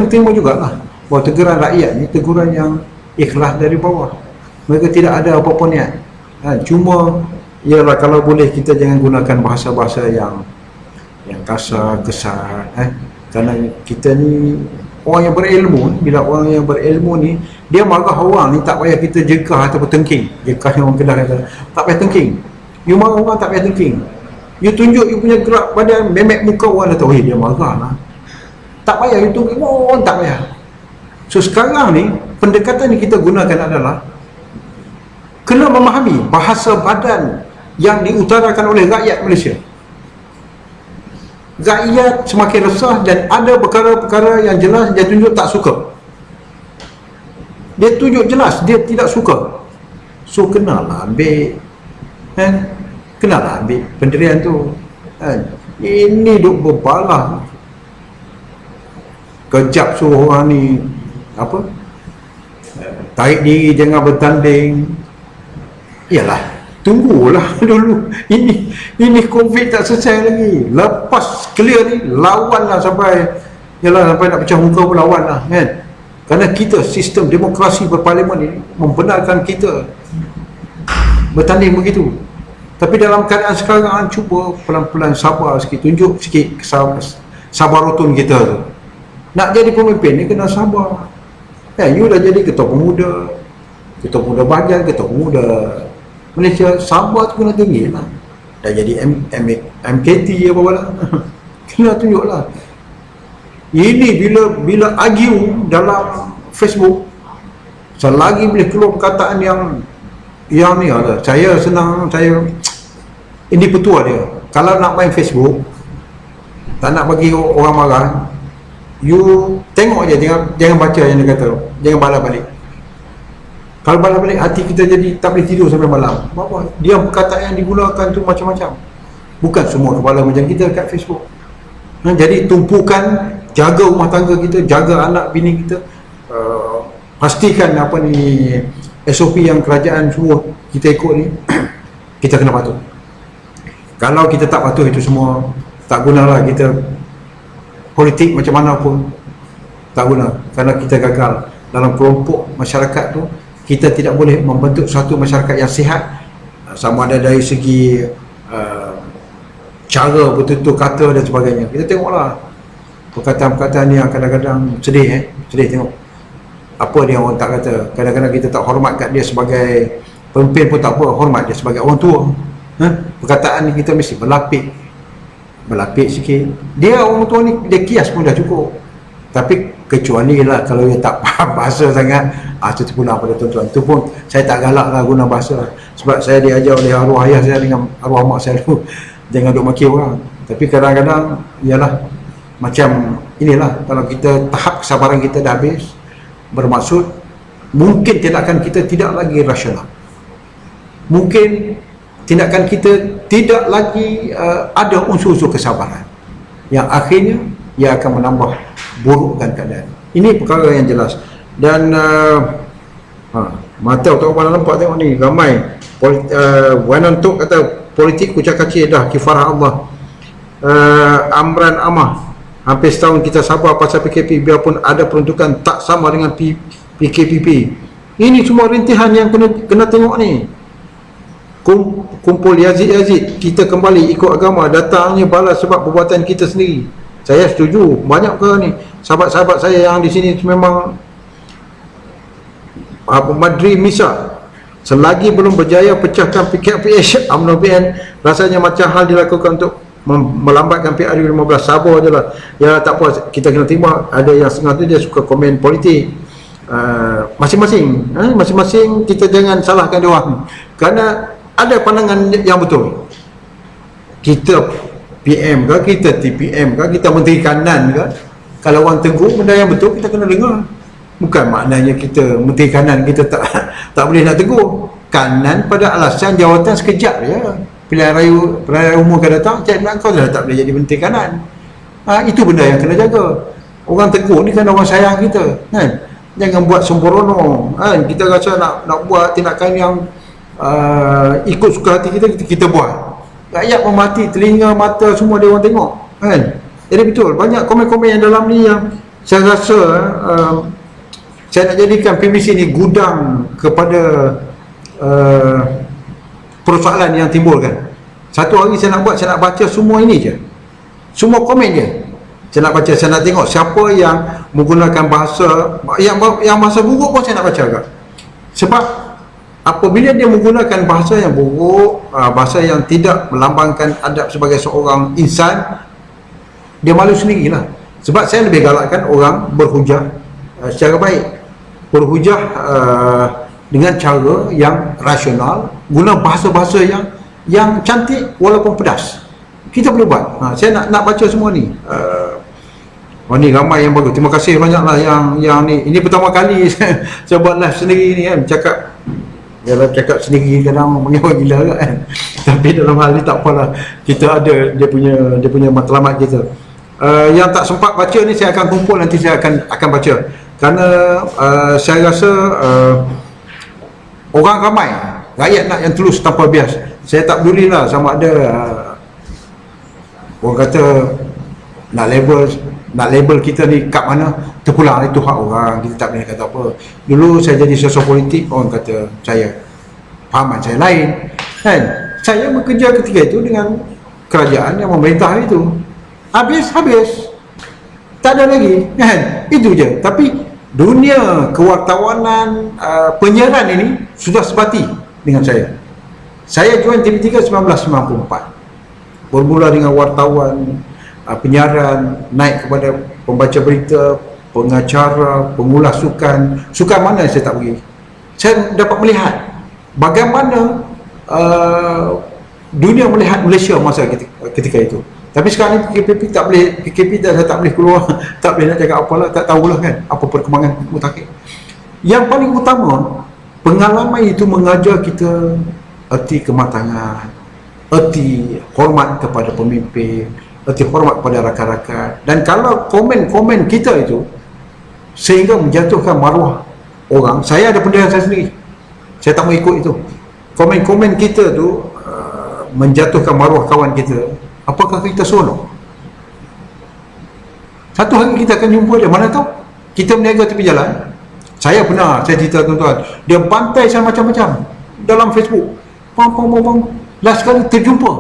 terima jugalah. Bahawa teguran rakyat ni teguran yang ikhlas dari bawah. Mereka tidak ada apa-apa niat. Cuma ialah kalau boleh kita jangan gunakan bahasa-bahasa yang kasar, kesat. Kerana kita ni orang yang berilmu. Bila orang yang berilmu ni, dia marah orang ni tak payah kita jekah ataupun tengking. Jekah yang orang Kedah kata, tak payah tengking. You marah orang tak payah tengking. You tunjuk you punya gerak badan, memek muka, orang dah tahu dia marah lah. Tak payah you tengking, orang tak payah. So sekarang ni pendekatan yang kita gunakan adalah kena memahami bahasa badan yang diutarakan oleh rakyat Malaysia. Rakyat semakin resah dan ada perkara-perkara yang jelas dia tunjuk tak suka. Dia tunjuk jelas dia tidak suka. So kenalah ambil, kenalah ambil pendirian tu. Ini duk berbalah, kejap suruh orang ni apa, tarik diri, jangan bertanding. Yalah, tunggulah dulu. Ini COVID tak selesai lagi. Lepas clear ni, lawanlah sampai, yalah, sampai nak pecah muka pun lawanlah, kan? Kerana kita, sistem demokrasi berparlimen ini membenarkan kita bertanding begitu. Tapi dalam keadaan sekarang, cuba pelan-pelan sabar sikit, tunjuk sikit sabarutun kita tu. Nak jadi pemimpin ni kena sabar. You dah jadi ketua pemuda bahagian, ketua pemuda Malaysia, sabar tu kena tinggi lah. Dah jadi MKT apa lah. Kena tunjuk lah. Ini bila argue dalam Facebook, selagi boleh keluar perkataan yang ni ada, saya senang, ini petua dia. Kalau nak main Facebook, tak nak bagi orang marah, you tengok je, jangan baca yang dia kata, jangan balas balik. Kalau balas balik, hati kita jadi tak boleh tidur sampai malam. Apa? Dia perkataan yang digunakan tu macam-macam. Bukan semua kepala macam kita kat Facebook. Jadi tumpukan, jaga rumah tangga kita, jaga anak bini kita, pastikan apa ni SOP yang kerajaan suruh kita ikut ni, kita kena patuh. Kalau kita tak patuh, itu semua tak gunalah. Kita politik macam mana pun tak guna, kerana kita gagal dalam kelompok masyarakat tu. Kita tidak boleh membentuk satu masyarakat yang sihat, sama ada dari segi cara betul-betul kata dan sebagainya. Kita tengoklah perkataan-perkataan yang kadang-kadang sedih tengok apa dia orang tak kata. Kadang-kadang kita tak hormat kat dia sebagai pemimpin pun tak apa, hormat dia sebagai orang tua. Perkataan ni kita mesti berlapik sikit. Dia orang tua ni, dia kias pun dah cukup. Tapi kecuali lah kalau dia tak faham bahasa sangat, itu terpulang pada tuan-tuan. Itu pun saya tak galak lah guna bahasa, sebab saya diajar oleh arwah ayah saya dengan arwah mak saya dulu, jangan duk maki orang. Tapi kadang-kadang ialah macam inilah, kalau kita tahap kesabaran kita dah habis, bermaksud mungkin tindakan kita tidak lagi rasional, mungkin tindakan kita tidak lagi ada unsur-unsur kesabaran, yang akhirnya ia akan menambah burukkan keadaan. Ini perkara yang jelas. Dan mata tak mana nampak, tengok ni ramai Wanan Tok kata politik kucak-kacir dah kifarah Allah. Amran Amah, hampir setahun kita sabar pasal PKP, biarpun ada peruntukan tak sama dengan PKPP. Ini semua rintihan yang kena tengok ni. Kumpul Yazid, kita kembali ikut agama, datangnya balas sebab perbuatan kita sendiri. Saya setuju, banyak perkara ni. Sahabat-sahabat saya yang di sini memang Madri Misa, selagi belum berjaya pecahkan PKPH UMNO PN, rasanya macam hal dilakukan untuk melambatkan PRU 15. Sabar je lah. Ya tak apa, kita kena terima. Ada yang setengah tu dia suka komen politik. Masing-masing kita jangan salahkan dia orang, kerana ada pandangan yang betul. Kita PM ke, kita TPM ke, kita Menteri Kanan ke, kalau orang tegur benda yang betul, kita kena dengar. Bukan maknanya kita Menteri Kanan kita tak boleh nak tegur. Kanan pada alasan jawatan sekejap je. Pilihan raya umum akan datang, kau dah tak boleh jadi Menteri Kanan. Itu benda yang kena jaga. Orang tegur ni kan orang sayang kita, kan? Jangan buat sembrono, kan? Kita rasa nak buat tindakan yang ikut suka hati kita buat. Rakyat memati, telinga, mata, semua dia orang tengok, kan? Jadi betul, banyak komen-komen yang dalam ni yang saya rasa saya nak jadikan PBC ni gudang kepada persoalan yang timbul, kan? Satu hari saya nak baca semua ini je, semua komen je. Saya nak baca, saya nak tengok siapa yang menggunakan bahasa yang bahasa buruk pun saya nak baca agak. Sebab apabila dia menggunakan bahasa yang buruk, bahasa yang tidak melambangkan adab sebagai seorang insan, dia malu sendirilah. Sebab saya lebih galakkan orang berhujah secara baik, berhujah dengan cara yang rasional, guna bahasa-bahasa yang cantik walaupun pedas. Kita boleh buat. Saya nak baca semua ni. Ni ramai yang bagus. Terima kasih banyaklah yang ni. Ini pertama kali saya buat live sendiri ni, kan. Cakap sendiri kadang mengewan gila, kan. Tapi dalam hal ni tak apalah. Kita ada dia punya matlamat kita. Yang tak sempat baca ni saya akan kumpul, nanti saya akan baca. Kerana saya rasa orang ramai, rakyat nak yang tulus tanpa bias. Saya tak pedulilah sama ada orang kata nak label kita ni kat mana, terpulang itu hak orang, kita tak boleh kata apa. Dulu saya jadi sosial politik, orang kata saya fahaman saya lain kan. Saya bekerja ketika itu dengan kerajaan yang memerintah itu, habis tak ada lagi kan, itu je. Tapi dunia kewartawanan, penyiaran ini sudah sebati dengan saya join TV3 1994, bermula dengan wartawan, penyiaran, naik kepada pembaca berita, pengacara, pengulas sukan mana saya tak pergi. Saya dapat melihat bagaimana dunia melihat Malaysia masa ketika itu. Tapi sekarang ni PKP dah tak boleh keluar, tak boleh nak cakap apalah, tak tahulah kan apa perkembangan mutakhir. Yang paling utama, pengalaman itu mengajar kita erti kematangan, erti hormat kepada pemimpin, erti hormat kepada rakan-rakan. Dan kalau komen-komen kita itu sehingga menjatuhkan maruah orang, saya ada pendidikan saya sendiri, saya tak mau ikut itu. Komen-komen kita tu menjatuhkan maruah kawan kita, apakah kita seronok? Satu hari kita akan jumpa dia, mana tahu kita berniaga tepi jalan. Saya cerita tuan-tuan, dia bantai saya macam-macam dalam Facebook, pam. Last kali terjumpa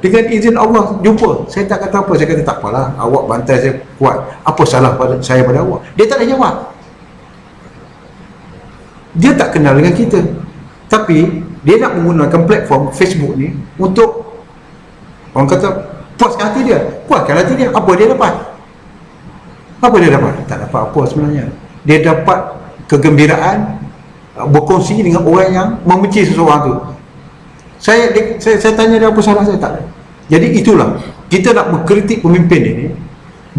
dengan izin Allah, jumpa. Saya tak kata apa, saya kata tak apalah, awak bantai saya kuat, apa salah saya pada awak? Dia tak ada jawab. Dia tak kenal dengan kita, tapi dia nak menggunakan platform Facebook ni untuk, orang kata, puaskan hati dia. Apa dia dapat? Tak dapat apa sebenarnya. Dia dapat kegembiraan berkongsi dengan orang yang membenci seseorang tu. Saya tanya dia apa salah saya, tak ada. Jadi itulah, kita nak mengkritik pemimpin ini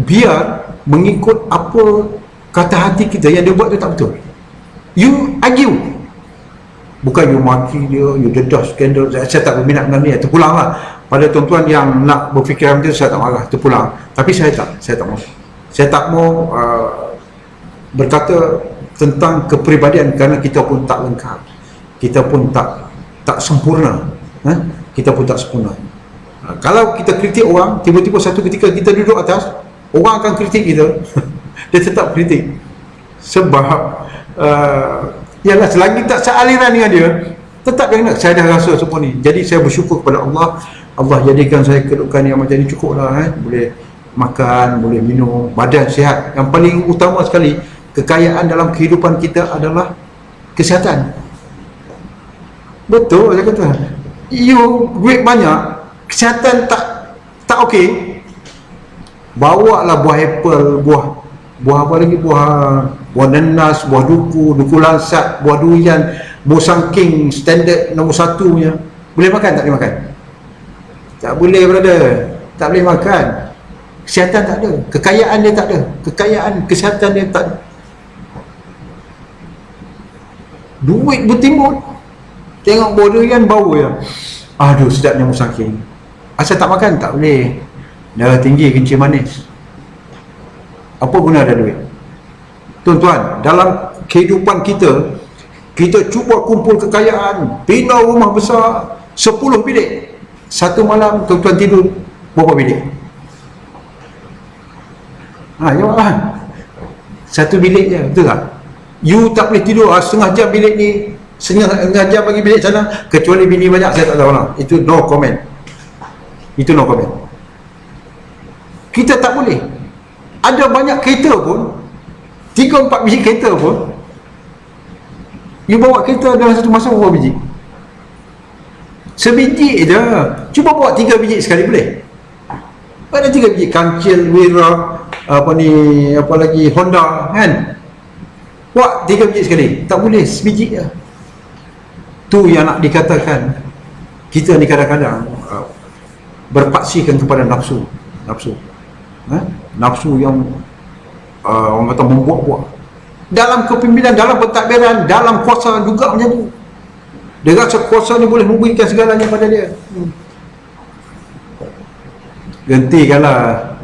biar mengikut apa kata hati kita, yang dia buat tu tak betul. You argue, bukan you maki dia, you dedah skandal. Saya tak berminat dengan ni, terpulanglah. Pada tuan-tuan yang nak berfikiran macam tu, saya tak marah, terpulang. Tapi saya tak mau berkata tentang kepribadian, kerana kita pun tak lengkap, kita pun tak sempurna, kita pun tak sempurna. Kalau kita kritik orang, tiba-tiba satu ketika kita duduk atas, orang akan kritik kita. Dia tetap kritik, sebab ialah selagi tak sealiran dengan dia, tetap dia nak. Saya dah rasa semua ni. Jadi saya bersyukur kepada Allah. Allah jadikan saya kedudukan yang macam ni, cukup lah, boleh makan, boleh minum, badan sihat. Yang paling utama sekali, kekayaan dalam kehidupan kita adalah kesihatan. Betul saya kata, you duit banyak, kesihatan tak okey, bawa lah buah apple, buah apa lagi, buah nanas, buah duku lansat, buah durian, buah sangking standard nombor 1 punya. Boleh makan tak boleh makan? Tak boleh, brother, tak boleh makan. Kesihatan tak ada, kekayaan dia tak ada, kesihatan dia tak ada. Duit bertimbun, tengok buah durian bau ya, aduh sedapnya musangking. Asal tak makan tak boleh, darah tinggi, kencing manis. Apa guna ada duit? Tuan-tuan, dalam kehidupan kita cuba kumpul kekayaan, bina rumah besar 10 bilik. Satu malam tuan-tuan tidur berapa bilik? Jawab. Satu bilik je, betul tak? You tak boleh tidur setengah jam bilik ni, setengah jam bagi bilik sana, kecuali bini banyak, saya tak tahu lah. Itu no comment. Kita tak boleh. Ada banyak kereta pun, 3-4 biji kereta pun, you bawa kereta dalam satu masa berapa biji? Sebiji je. Cuba bawa 3 biji sekali, boleh? Ada 3 biji, Kancil, Wira, apa lagi, Honda, kan? Buat 3 biji sekali, tak boleh, sebiji je. Tu yang nak dikatakan, kita ni kadang-kadang berpaksikan kepada nafsu yang orang kata membuat-buat dalam kepimpinan, dalam pentadbiran, dalam kuasa juga macam tu. Dia rasa kuasa ni boleh memberikan segalanya pada dia. Gantikanlah,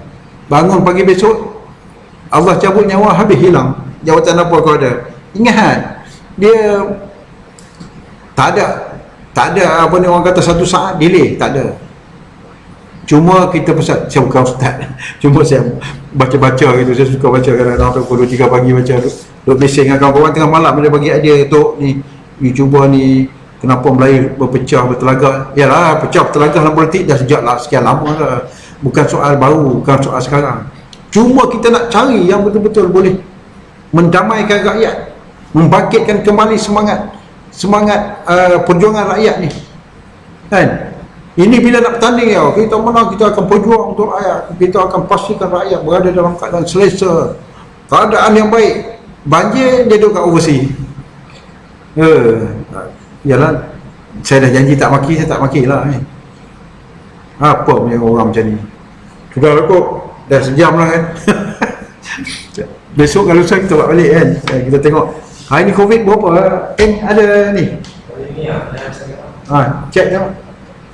bangun pagi besok, Allah cabut nyawa, habis hilang. Jawatan apa kau ada? Ingat, dia tak ada apa ni orang kata satu saat delay, tak ada. Cuma kita pesan, saya bukan ustaz, cuma saya baca-baca gitu, saya suka baca kadang-kadang sampai pukul 2-3 pagi baca, duk bising dengan kawan-kawan tengah malam, dia bagi idea tu ni, YouTuber ni kenapa Melayu berpecah bertelagak. Yalah, pecah bertelagak dalam politik dah sejak sekian lama dah, bukan soal baru, bukan soal sekarang. Cuma kita nak cari yang betul-betul boleh mendamaikan rakyat, membangkitkan kembali semangat perjuangan rakyat ni, kan? Ini bila nak bertanding ya, kita menang, kita akan berjuang untuk rakyat, kita akan pastikan rakyat berada dalam keadaan selesa, keadaan yang baik. Banjir dia duduk kat overseas. Yalah, saya dah janji tak maki, saya tak maki lah ni. Apa punya orang macam ni. Sudah lah kok, dah sejam lah kan. Besok kalau saya kita buat balik kan, kita tengok hari ni COVID berapa ada ni. Cek tengok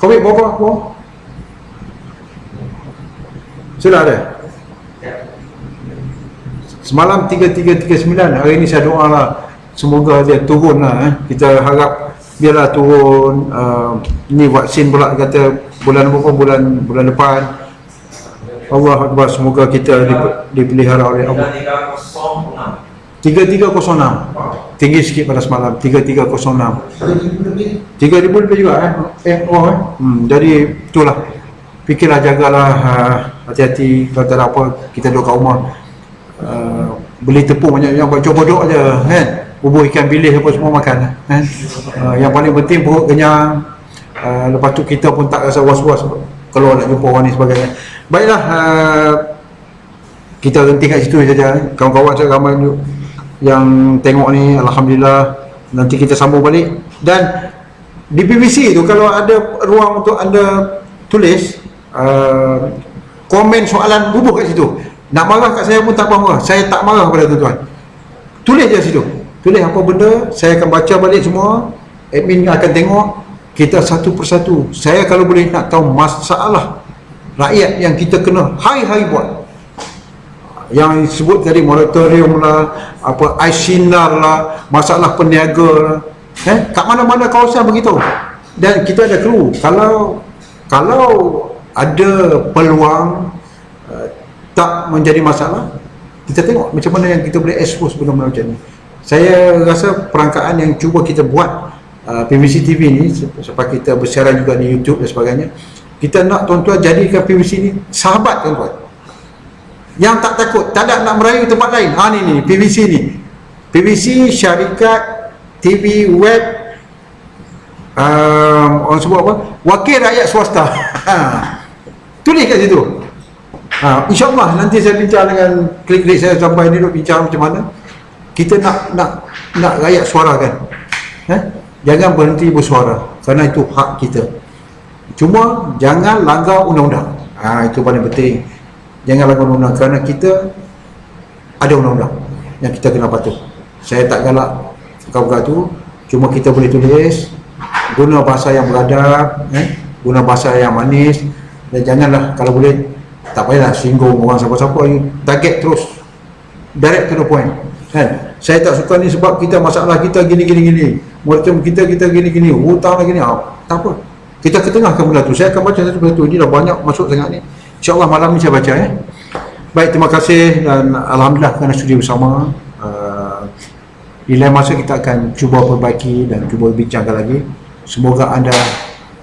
COVID berapa? Sudah ada. Semalam 3339, hari ni saya doa lah semoga dia turun lah. Kita harap biarlah turun. Ni vaksin pula kata bulan berapa, bulan depan. Allah Akbar, semoga kita dipelihara oleh Allah. 3306, tinggi sikit pada semalam. 3306, 3000 lebih juga jadi itulah, fikirlah, jagalah, hati-hati. Kalau tak ada apa, kita duduk kat rumah, beli tepung banyak-banyak, cuba duduk je kan, bubur ikan bilis apa semua makan kan. Yang paling penting perut kenyang. Lepas tu kita pun tak rasa was-was kalau nak jumpa orang ni sebagainya. Baiklah, kita henti kat situ saja. Kawan-kawan saya ramai yang tengok ni, alhamdulillah. Nanti kita sambung balik. Dan di BBC tu kalau ada ruang untuk anda tulis komen soalan, bubuh kat situ. Nak marah kat saya pun tak apa, saya tak marah kepada tuan-tuan. Tulis je situ, tulis apa benda, saya akan baca balik semua. Admin akan tengok, kita satu persatu. Saya kalau boleh nak tahu masalah rakyat yang kita kena hari-hari buat, yang disebut tadi moratorium lah, apa Aisynar lah, masalah peniaga lah, kat mana-mana kawasan begitu. Dan kita ada clue, kalau ada peluang tak menjadi masalah, kita tengok macam mana yang kita boleh expose benda-benda macam ni. Saya rasa perangkaan yang cuba kita buat PBC TV ni, supaya kita bersiaran juga di YouTube dan sebagainya, kita nak tuan-tuan jadikan PBC ni sahabat tuan-tuan, yang tak takut, tak ada nak merayu tempat lain. Ni PBC ni, PBC syarikat TV web, orang sebut apa, wakil rakyat swasta. Tulis kat situ. InsyaAllah nanti saya bincang dengan klik-klik saya sampai ni, duk bincang macam mana kita nak rakyat suarakan. Jangan berhenti bersuara, kerana itu hak kita. Cuma jangan langgar undang-undang. Itu paling penting. Jangan langgar undang-undang, kerana kita ada undang-undang yang kita kena patuh. Saya tak galak perkara tu, cuma kita boleh tulis, guna bahasa yang beradab, guna bahasa yang manis. Dan janganlah, kalau boleh tak payahlah singgung orang siapa-siapa, target terus, direct to the point, kan? Saya tak suka ni sebab kita masalah kita gini, macam kita gini, hutang lagi ni, tak apa, kita ketengahkan benda tu. Saya akan baca satu persatu. Ini dah banyak masuk sangat ni. InsyaAllah malam ni saya baca Baik, terima kasih dan alhamdulillah kerana sudi bersama. Di lain masa kita akan cuba perbaiki dan cuba bincangkan lagi. Semoga anda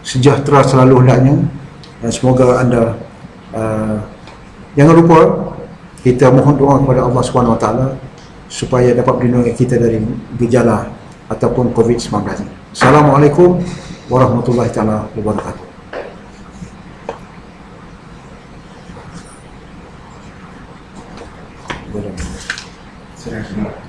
sejahtera selalu hendaknya, dan semoga anda jangan lupa kita mohon doa kepada Allah SWT supaya dapat melindungi kita dari gejala ataupun COVID-19. Assalamualaikum warahmatullahi taala wabarakatuh. Sudah.